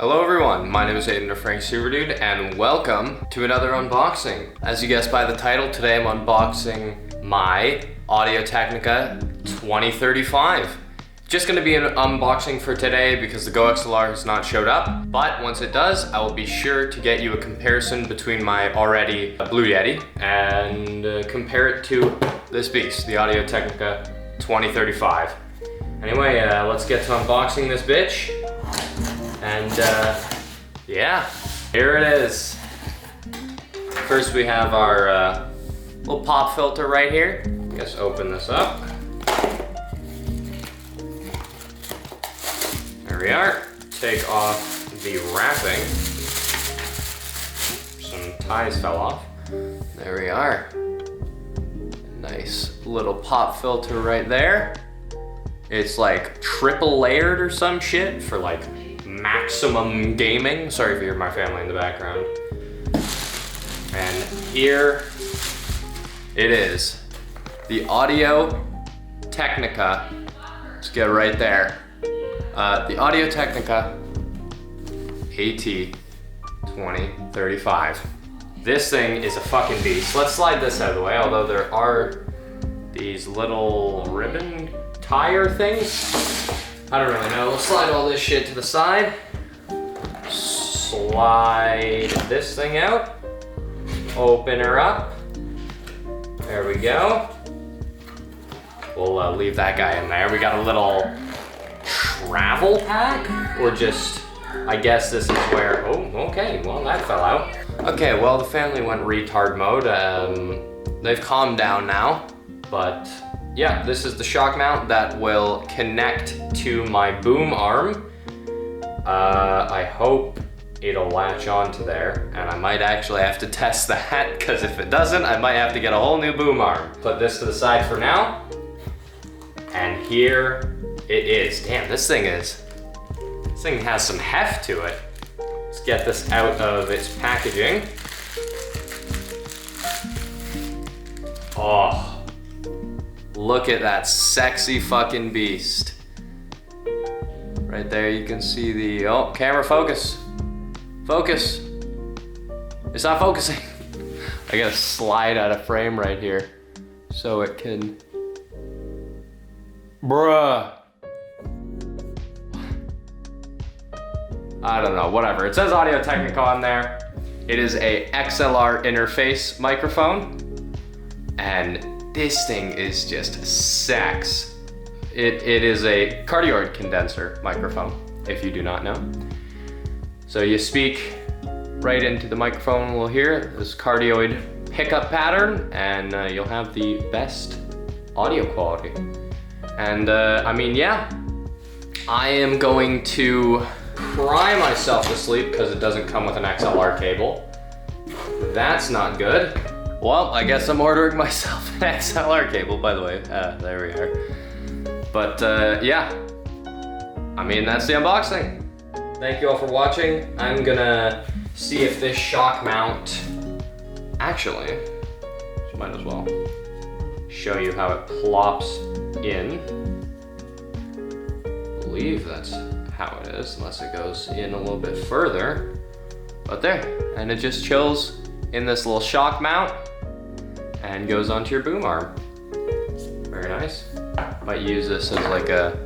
Hello everyone, my name is Aiden the Frank Superdude and welcome to another unboxing. As you guessed by the title, today I'm unboxing my Audio-Technica 2035. Just gonna be an unboxing for today because the Go XLR has not showed up, but once it does, I will be sure to get you a comparison between my already Blue Yeti and compare it to this beast, the Audio-Technica 2035. Anyway, let's get to unboxing this bitch. And yeah, here it is. First we have our little pop filter right here. Just open this up. There we are. Take off the wrapping. Some ties fell off. There we are. Nice little pop filter right there. It's like triple layered or some shit for like maximum gaming. Sorry if you hear my family in the background. And here it is. The Audio-Technica. Let's get right there. The Audio-Technica AT2035. This thing is a fucking beast. Let's slide this out of the way, although there are these little ribbon tire things. I don't really know. Let's slide all this shit to the side. Slide this thing out. Open her up. There we go. We'll leave that guy in there. We got a little travel pack, or just, I guess this is where, oh, okay, well that fell out. Okay, well the family went retard mode. They've calmed down now, but yeah, this is the shock mount that will connect to my boom arm. I hope it'll latch onto there, and I might actually have to test that, because if it doesn't, I might have to get a whole new boom arm. Put this to the side for now, and here it is. Damn, this thing has some heft to it. Let's get this out of its packaging. Oh. Look at that sexy fucking beast. Right there you can see the, oh, camera focus. Focus. It's not focusing. I gotta slide out of frame right here so it can, bruh. I don't know, whatever. It says Audio-Technica on there. It is a XLR interface microphone, and this thing is just sex. It is a cardioid condenser microphone, if you do not know. So you speak right into the microphone, we'll hear this cardioid pickup pattern, and you'll have the best audio quality. And I mean, yeah, I am going to cry myself to sleep because it doesn't come with an XLR cable. That's not good. Well, I guess I'm ordering myself an XLR cable, by the way. There we are. But yeah, I mean, that's the unboxing. Thank you all for watching. I'm gonna see if this shock mount, actually, might as well show you how it plops in. I believe that's how it is, unless it goes in a little bit further. But there, and it just chills in this little shock mount and goes onto your boom arm. Very nice. Might use this as like a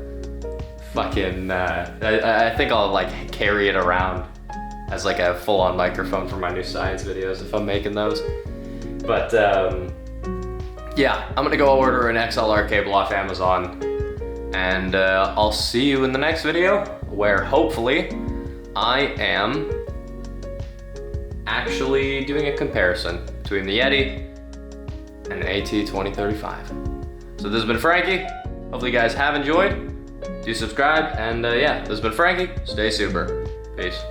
fucking, I think I'll like carry it around as like a full-on microphone for my new science videos if I'm making those. But yeah, I'm gonna go order an XLR cable off Amazon, and I'll see you in the next video where hopefully I am actually doing a comparison between the Yeti and the AT2035. So this has been Frankie. Hopefully you guys have enjoyed. Do subscribe, and yeah, this has been Frankie. Stay super. Peace.